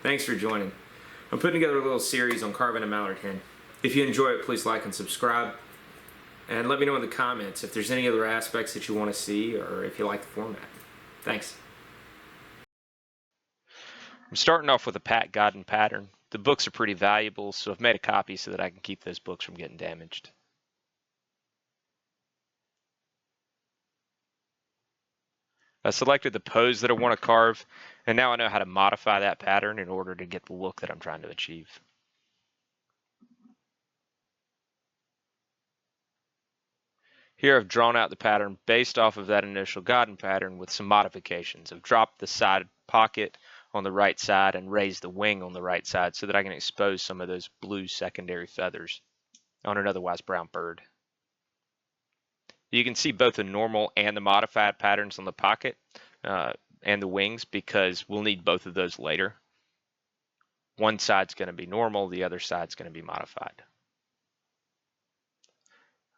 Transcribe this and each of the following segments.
Thanks for joining. I'm putting together a little series on carving a mallard hen. If you enjoy it, please like and subscribe. And let me know in the comments if there's any other aspects that you want to see or if you like the format. Thanks. I'm starting off with a Pat Godden pattern. The books are pretty valuable, so I've made a copy so that I can keep those books from getting damaged. I selected the pose that I want to carve, and now I know how to modify that pattern in order to get the look that I'm trying to achieve. Here I've drawn out the pattern based off of that initial Godden pattern with some modifications. I've dropped the side pocket on the right side and raised the wing on the right side so that I can expose some of those blue secondary feathers on an otherwise brown bird. You can see both the normal and the modified patterns on the pocket and the wings because we'll need both of those later. One side's going to be normal, the other side's going to be modified.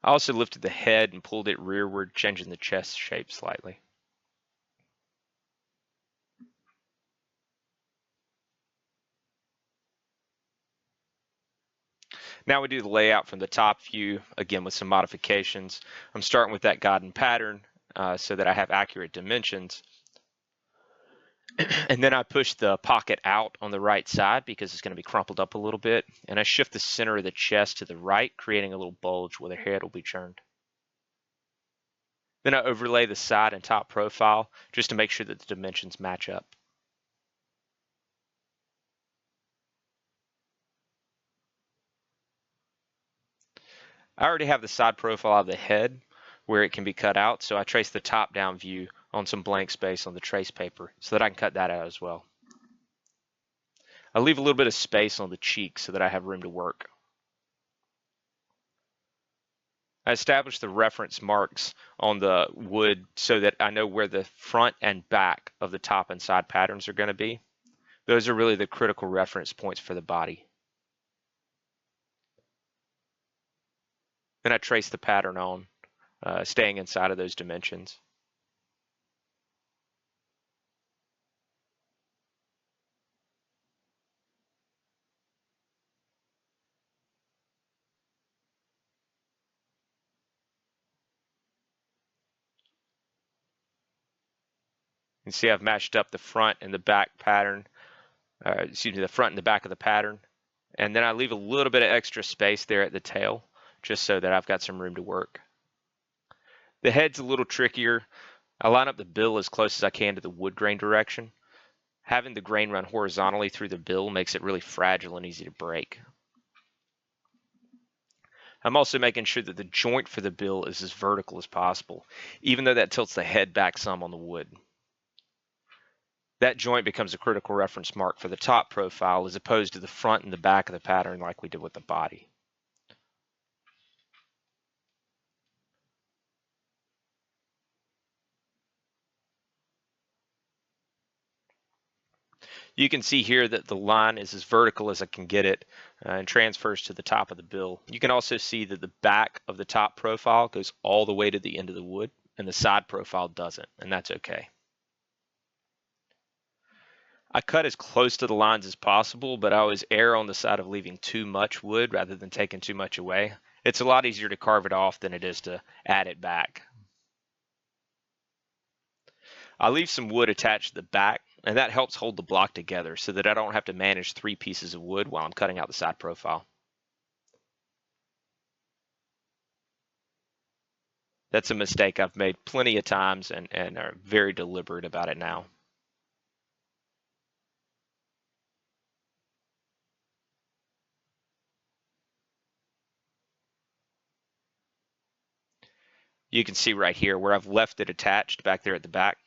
I also lifted the head and pulled it rearward, changing the chest shape slightly. Now we do the layout from the top view, again with some modifications. I'm starting with that Godden pattern so that I have accurate dimensions. And then I push the pocket out on the right side because it's going to be crumpled up a little bit. And I shift the center of the chest to the right, creating a little bulge where the head will be turned. Then I overlay the side and top profile just to make sure that the dimensions match up. I already have the side profile of the head where it can be cut out, so I trace the top-down view on some blank space on the trace paper so that I can cut that out as well. I leave a little bit of space on the cheek so that I have room to work. I establish the reference marks on the wood so that I know where the front and back of the top and side patterns are going to be. Those are really the critical reference points for the body. Then I trace the pattern on, staying inside of those dimensions. You can see I've matched up the front and the back pattern, the front and the back of the pattern. And then I leave a little bit of extra space there at the tail, just so that I've got some room to work. The head's a little trickier. I line up the bill as close as I can to the wood grain direction. Having the grain run horizontally through the bill makes it really fragile and easy to break. I'm also making sure that the joint for the bill is as vertical as possible, even though that tilts the head back some on the wood. That joint becomes a critical reference mark for the top profile as opposed to the front and the back of the pattern like we did with the body. You can see here that the line is as vertical as I can get it and transfers to the top of the bill. You can also see that the back of the top profile goes all the way to the end of the wood and the side profile doesn't, and that's okay. I cut as close to the lines as possible, but I always err on the side of leaving too much wood rather than taking too much away. It's a lot easier to carve it off than it is to add it back. I leave some wood attached to the back, and that helps hold the block together so that I don't have to manage 3 pieces of wood while I'm cutting out the side profile. That's a mistake I've made plenty of times and are very deliberate about it now. You can see right here where I've left it attached back there at the back.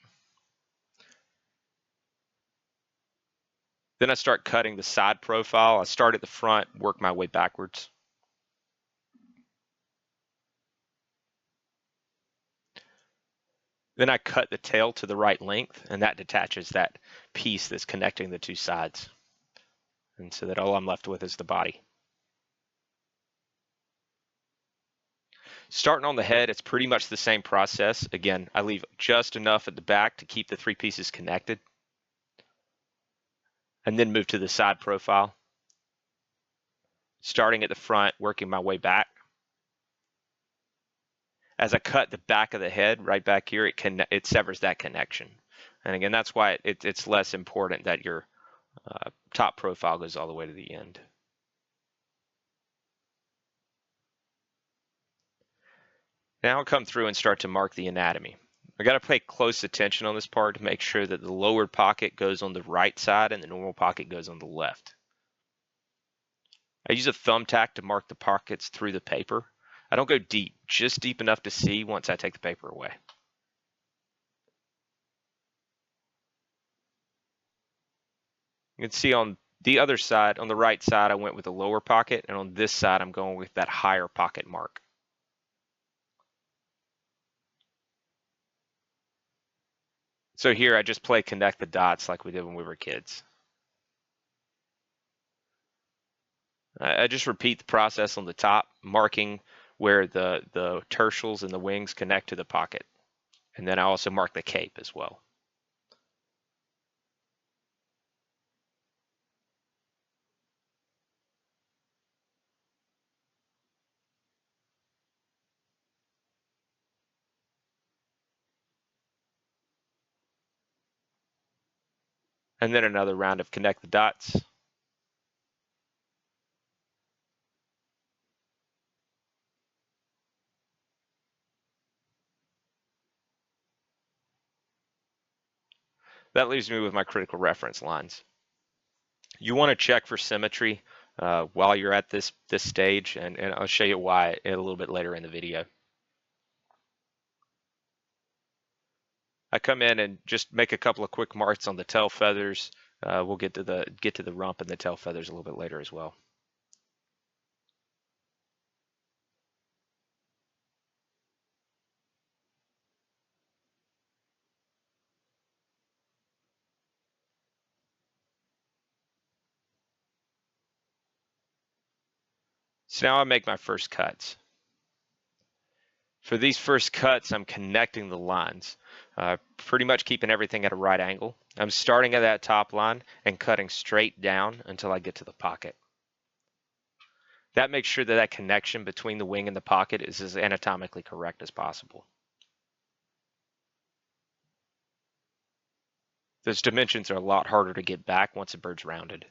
Then I start cutting the side profile. I start at the front, work my way backwards. Then I cut the tail to the right length, and that detaches that piece that's connecting the 2 sides. And so that all I'm left with is the body. Starting on the head, it's pretty much the same process. Again, I leave just enough at the back to keep the 3 pieces connected. and then move to the side profile, starting at the front, working my way back. As I cut the back of the head right back here, it severs that connection. And again, that's why it's less important that your top profile goes all the way to the end. Now I'll come through and start to mark the anatomy. I got to pay close attention on this part to make sure that the lowered pocket goes on the right side and the normal pocket goes on the left. I use a thumbtack to mark the pockets through the paper. I don't go deep, just deep enough to see once I take the paper away. You can see on the other side, on the right side, I went with a lower pocket, and on this side, I'm going with that higher pocket mark. So here, I just play connect the dots like we did when we were kids. I just repeat the process on the top, marking where the tertials and the wings connect to the pocket. And then I also mark the cape as well. And then another round of connect the dots. That leaves me with my critical reference lines. You want to check for symmetry while you're at this stage, and I'll show you why a little bit later in the video. I come in and just make a couple of quick marks on the tail feathers. We'll get to the rump and the tail feathers a little bit later as well. So now I make my first cuts. For these first cuts, I'm connecting the lines, pretty much keeping everything at a right angle. I'm starting at that top line and cutting straight down until I get to the pocket. That makes sure that that connection between the wing and the pocket is as anatomically correct as possible. Those dimensions are a lot harder to get back once a bird's rounded.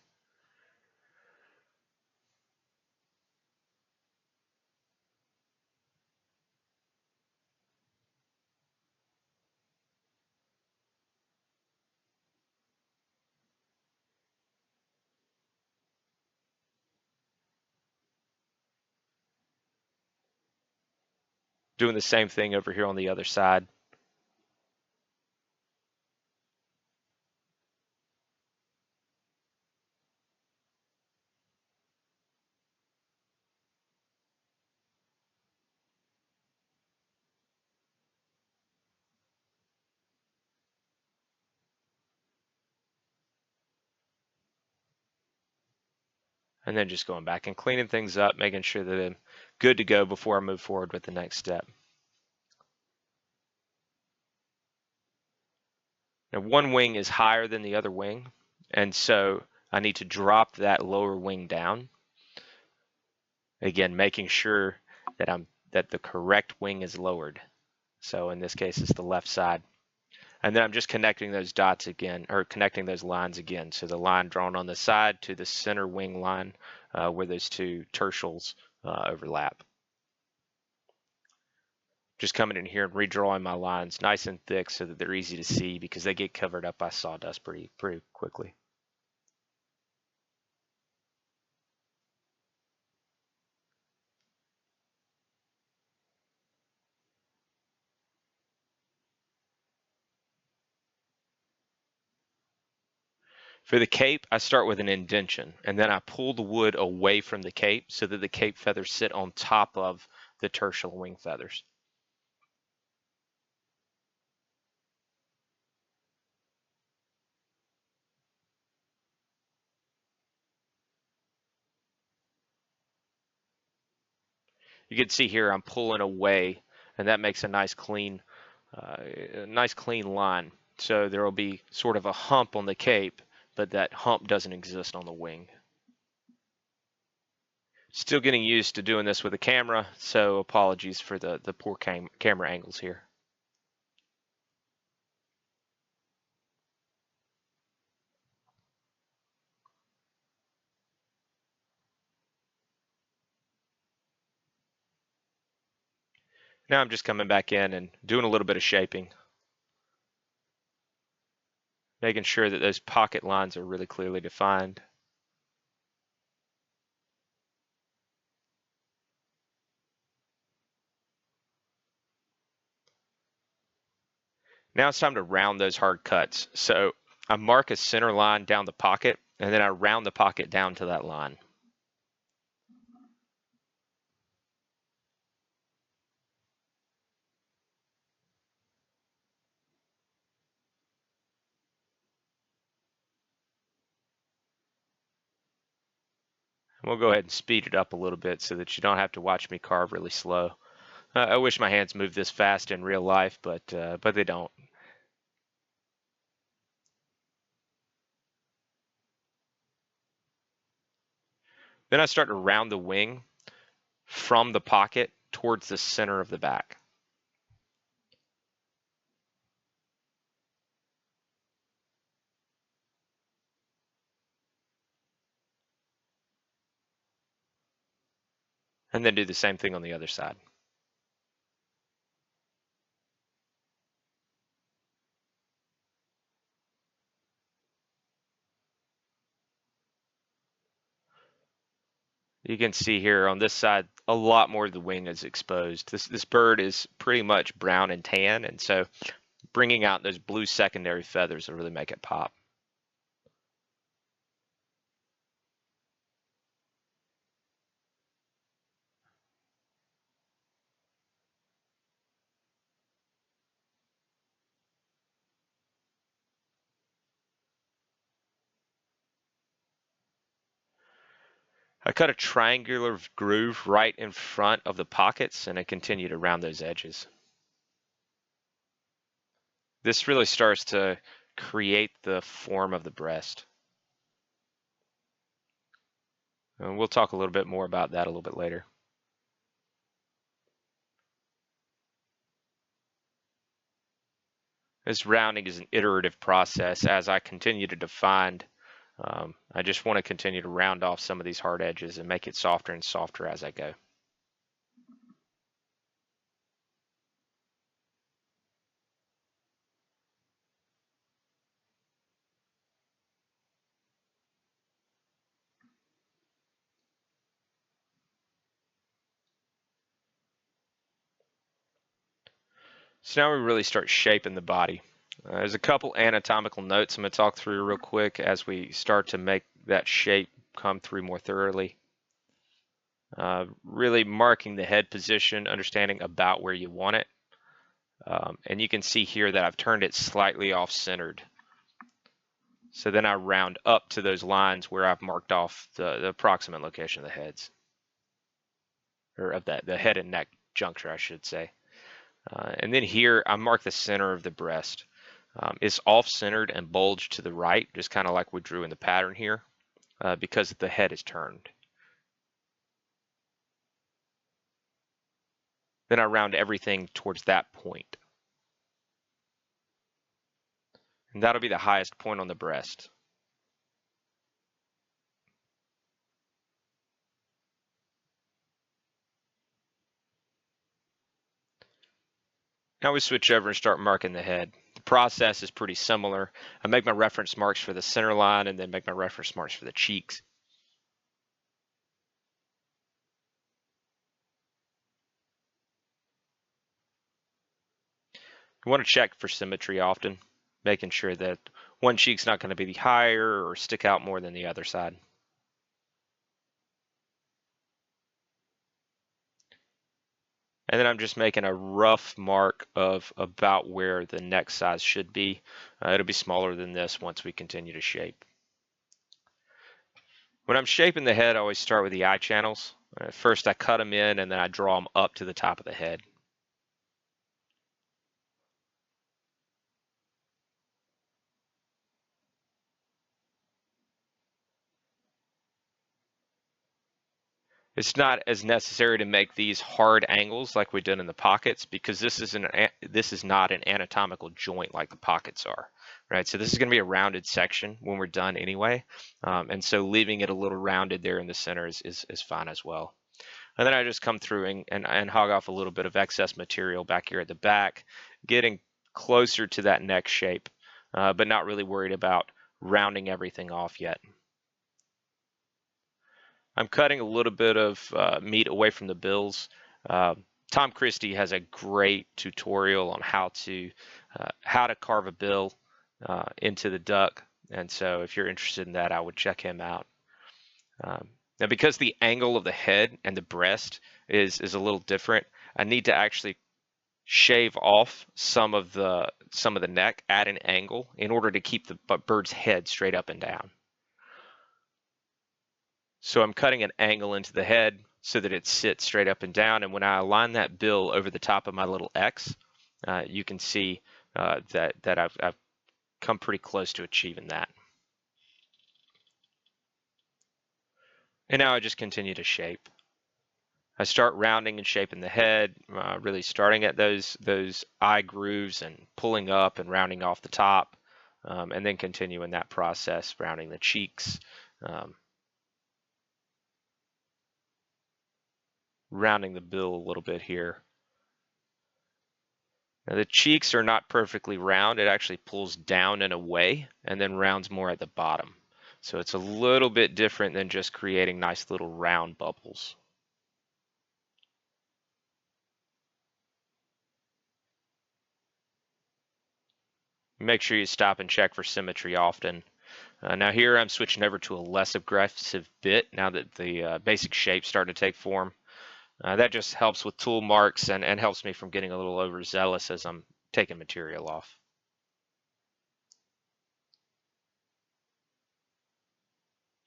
Doing the same thing over here on the other side. And then just going back and cleaning things up, making sure that I'm good to go before I move forward with the next step. Now, one wing is higher than the other wing, and so I need to drop that lower wing down. Again, making sure that the correct wing is lowered. So in this case, it's the left side. And then I'm just connecting those dots again, or connecting those lines again. So the line drawn on the side to the center wing line where those two tertials overlap. Just coming in here and redrawing my lines nice and thick so that they're easy to see because they get covered up by sawdust pretty quickly. For the cape, I start with an indention, and then I pull the wood away from the cape so that the cape feathers sit on top of the tertial wing feathers. You can see here I'm pulling away, and that makes a nice clean line. So there will be sort of a hump on the cape but that hump doesn't exist on the wing. Still getting used to doing this with a camera, so apologies for the poor camera angles here. Now I'm just coming back in and doing a little bit of shaping, making sure that those pocket lines are really clearly defined. Now it's time to round those hard cuts. So I mark a center line down the pocket, and then I round the pocket down to that line. We'll go ahead and speed it up a little bit so that you don't have to watch me carve really slow. I wish my hands moved this fast in real life, but they don't. Then I start to round the wing from the pocket towards the center of the back. And then do the same thing on the other side. You can see here on this side, a lot more of the wing is exposed. This bird is pretty much brown and tan, and so bringing out those blue secondary feathers will really make it pop. I cut a triangular groove right in front of the pockets, and I continue to round those edges. This really starts to create the form of the breast. And we'll talk a little bit more about that a little bit later. This rounding is an iterative process. As I continue to define, I just want to continue to round off some of these hard edges and make it softer and softer as I go. So now we really start shaping the body. There's a couple anatomical notes I'm going to talk through real quick as we start to make that shape come through more thoroughly. Really marking the head position, understanding about where you want it. And you can see here that I've turned it slightly off-centered. So then I round up to those lines where I've marked off the approximate location of the heads. Or of the head and neck juncture, I should say. And then here, I mark the center of the breast. It's off-centered and bulged to the right, just kind of like we drew in the pattern here, because the head is turned. Then I round everything towards that point. And that'll be the highest point on the breast. Now we switch over and start marking the head. The process is pretty similar. I make my reference marks for the center line and then make my reference marks for the cheeks. You want to check for symmetry often, making sure that one cheek's not going to be higher or stick out more than the other side. And then I'm just making a rough mark of about where the neck size should be. It'll be smaller than this once we continue to shape. When I'm shaping the head, I always start with the eye channels. First I cut them in and then I draw them up to the top of the head. It's not as necessary to make these hard angles like we did in the pockets, because this is not an anatomical joint like the pockets are, right? So this is going to be a rounded section when we're done anyway, and so leaving it a little rounded there in the center is fine as well. And then I just come through and hog off a little bit of excess material back here at the back, getting closer to that neck shape, but not really worried about rounding everything off yet. I'm cutting a little bit of meat away from the bills. Tom Christie has a great tutorial on how to carve a bill into the duck, and so if you're interested in that, I would check him out. Now, because the angle of the head and the breast is a little different, I need to actually shave off some of the neck at an angle in order to keep the bird's head straight up and down. So I'm cutting an angle into the head so that it sits straight up and down. And when I align that bill over the top of my little X, you can see that I've come pretty close to achieving that. And now I just continue to shape. I start rounding and shaping the head, really starting at those eye grooves and pulling up and rounding off the top, and then continuing that process, rounding the cheeks, rounding the bill a little bit here. Now the cheeks are not perfectly round. It actually pulls down and away and then rounds more at the bottom. So it's a little bit different than just creating nice little round bubbles. Make sure you stop and check for symmetry often. Now here I'm switching over to a less aggressive bit now that the basic shapes start to take form. That just helps with tool marks and helps me from getting a little overzealous as I'm taking material off.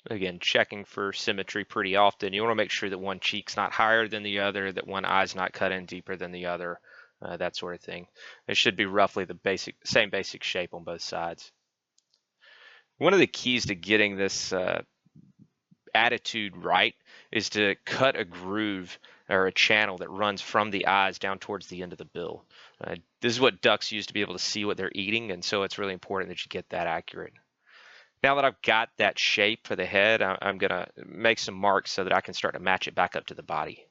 Again, checking for symmetry pretty often. You want to make sure that one cheek's not higher than the other, that one eye's not cut in deeper than the other, that sort of thing. It should be roughly the same basic shape on both sides. One of the keys to getting this attitude right is to cut a groove or a channel that runs from the eyes down towards the end of the bill. This is what ducks use to be able to see what they're eating, and so it's really important that you get that accurate. Now that I've got that shape for the head, I'm going to make some marks so that I can start to match it back up to the body.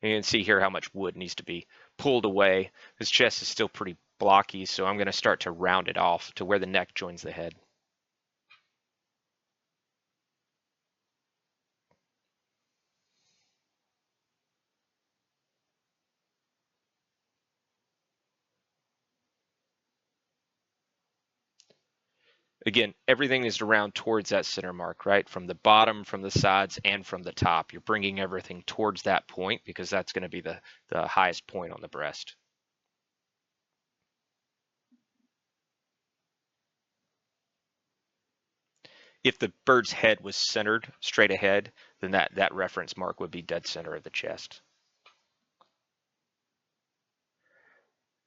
And you can see here how much wood needs to be pulled away. This chest is still pretty blocky, so I'm going to start to round it off to where the neck joins the head. Again, everything is to round towards that center mark, right? From the bottom, from the sides, and from the top. You're bringing everything towards that point because that's going to be the highest point on the breast. If the bird's head was centered straight ahead, then that reference mark would be dead center of the chest.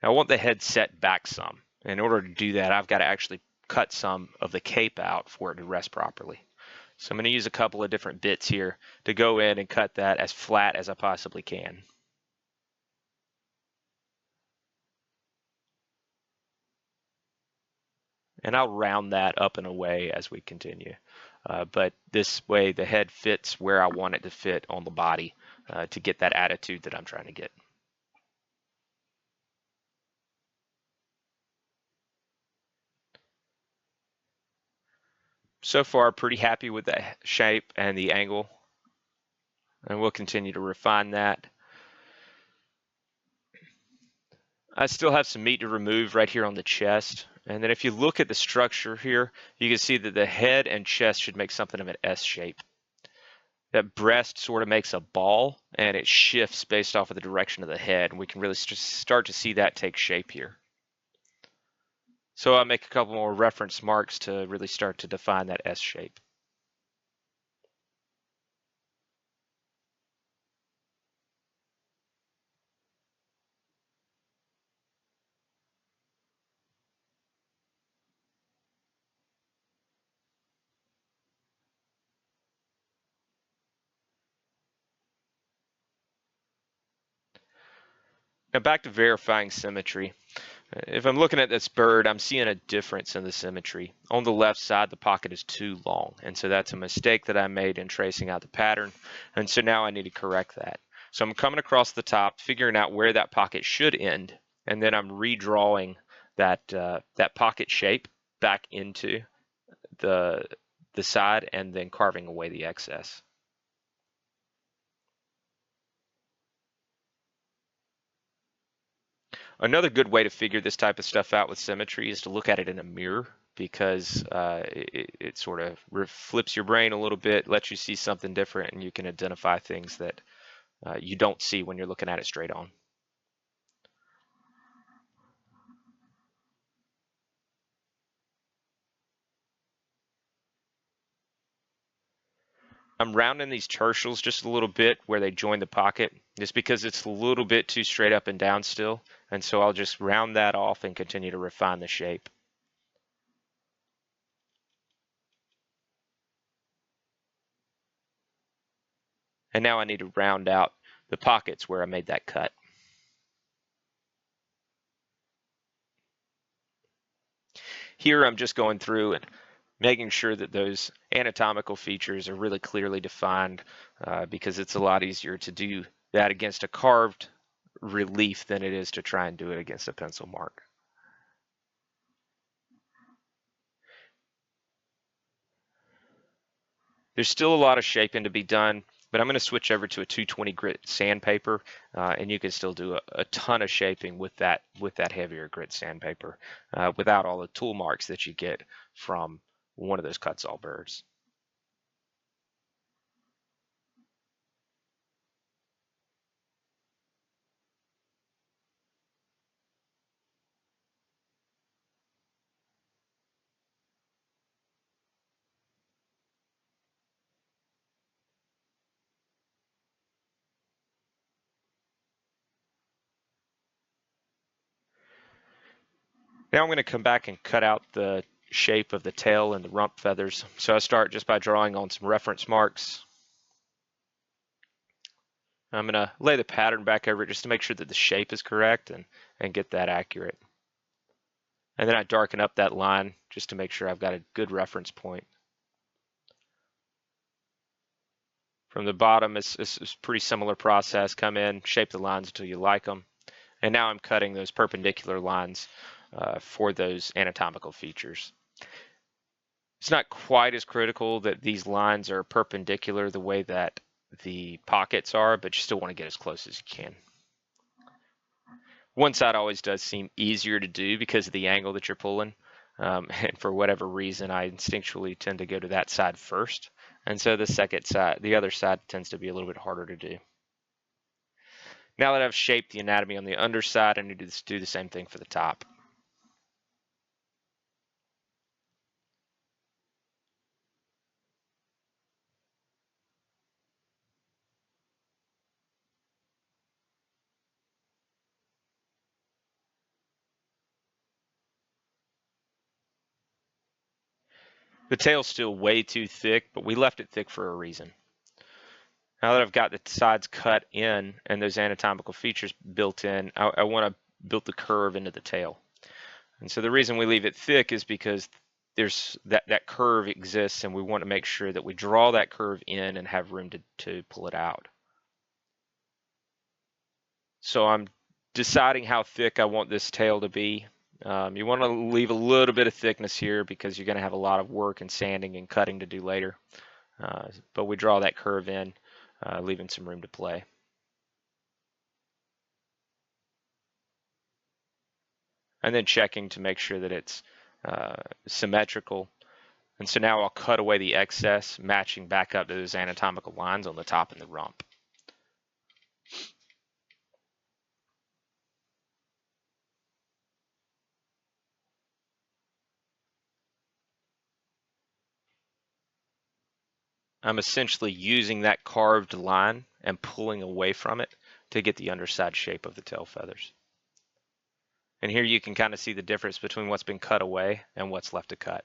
Now I want the head set back some. In order to do that, I've got to actually cut some of the cape out for it to rest properly. So I'm going to use a couple of different bits here to go in and cut that as flat as I possibly can. And I'll round that up and away as we continue. But this way the head fits where I want it to fit on the body to get that attitude that I'm trying to get. So far, pretty happy with the shape and the angle, and we'll continue to refine that. I still have some meat to remove right here on the chest, and then if you look at the structure here, you can see that the head and chest should make something of an S shape. That breast sort of makes a ball, and it shifts based off of the direction of the head, and we can really start to see that take shape here. So I'll make a couple more reference marks to really start to define that S shape. Now back to verifying symmetry. If I'm looking at this bird, I'm seeing a difference in the symmetry. On the left side, the pocket is too long, and so that's a mistake that I made in tracing out the pattern, and so now I need to correct that. So I'm coming across the top, figuring out where that pocket should end, and then I'm redrawing that that pocket shape back into the side, and then carving away the excess. Another good way to figure this type of stuff out with symmetry is to look at it in a mirror, because it sort of flips your brain a little bit, lets you see something different, and you can identify things that you don't see when you're looking at it straight on. I'm rounding these tertials just a little bit where they join the pocket, just because it's a little bit too straight up and down still, and so I'll just round that off and continue to refine the shape. And now I need to round out the pockets where I made that cut. Here I'm just going through and making sure that those anatomical features are really clearly defined, because it's a lot easier to do that against a carved relief than it is to try and do it against a pencil mark. There's still a lot of shaping to be done, but I'm going to switch over to a 220 grit sandpaper, and you can still do a ton of shaping with that heavier grit sandpaper, without all the tool marks that you get from one of those Kutzall birds. Now I'm going to come back and cut out the shape of the tail and the rump feathers. So I start just by drawing on some reference marks. I'm going to lay the pattern back over it just to make sure that the shape is correct and get that accurate. And then I darken up that line just to make sure I've got a good reference point. From the bottom, it's a pretty similar process. Come in, shape the lines until you like them. And now I'm cutting those perpendicular lines for those anatomical features. It's not quite as critical that these lines are perpendicular the way that the pockets are, but you still want to get as close as you can. One side always does seem easier to do because of the angle that you're pulling. And for whatever reason, I instinctually tend to go to that side first. And so the other side tends to be a little bit harder to do. Now that I've shaped the anatomy on the underside, I need to do the same thing for the top. The tail's still way too thick, but we left it thick for a reason. Now that I've got the sides cut in and those anatomical features built in, I want to build the curve into the tail. And so the reason we leave it thick is because there's that curve exists, and we want to make sure that we draw that curve in and have room to pull it out. So I'm deciding how thick I want this tail to be. You want to leave a little bit of thickness here because you're going to have a lot of work and sanding and cutting to do later. But we draw that curve in, leaving some room to play. And then checking to make sure that it's symmetrical. And so now I'll cut away the excess, matching back up to those anatomical lines on the top and the rump. I'm essentially using that carved line and pulling away from it to get the underside shape of the tail feathers. And here you can kind of see the difference between what's been cut away and what's left to cut.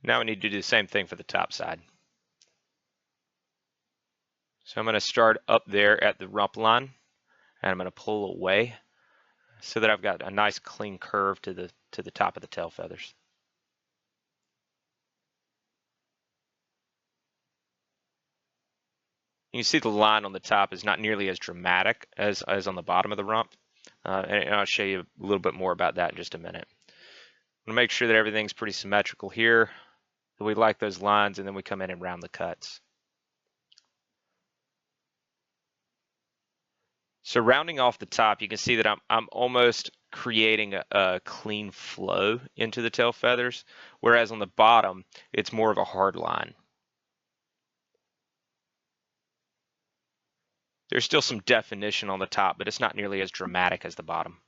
Now we need to do the same thing for the top side. So I'm going to start up there at the rump line, and I'm going to pull away so that I've got a nice clean curve to the top of the tail feathers. You can see the line on the top is not nearly as dramatic as on the bottom of the rump, and I'll show you a little bit more about that in just a minute. I'm going to make sure that everything's pretty symmetrical here, that we like those lines, and then we come in and round the cuts. So rounding off the top, you can see that I'm almost creating a clean flow into the tail feathers, whereas on the bottom, it's more of a hard line. There's still some definition on the top, but it's not nearly as dramatic as the bottom.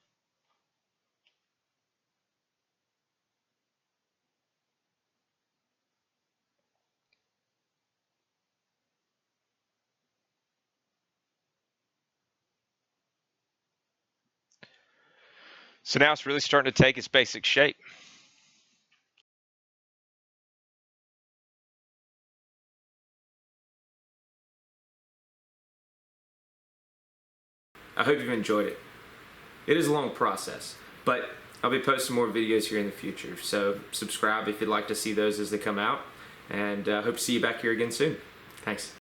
So now it's really starting to take its basic shape. I hope you've enjoyed it. It is a long process, but I'll be posting more videos here in the future, so subscribe if you'd like to see those as they come out, and hope to see you back here again soon. Thanks.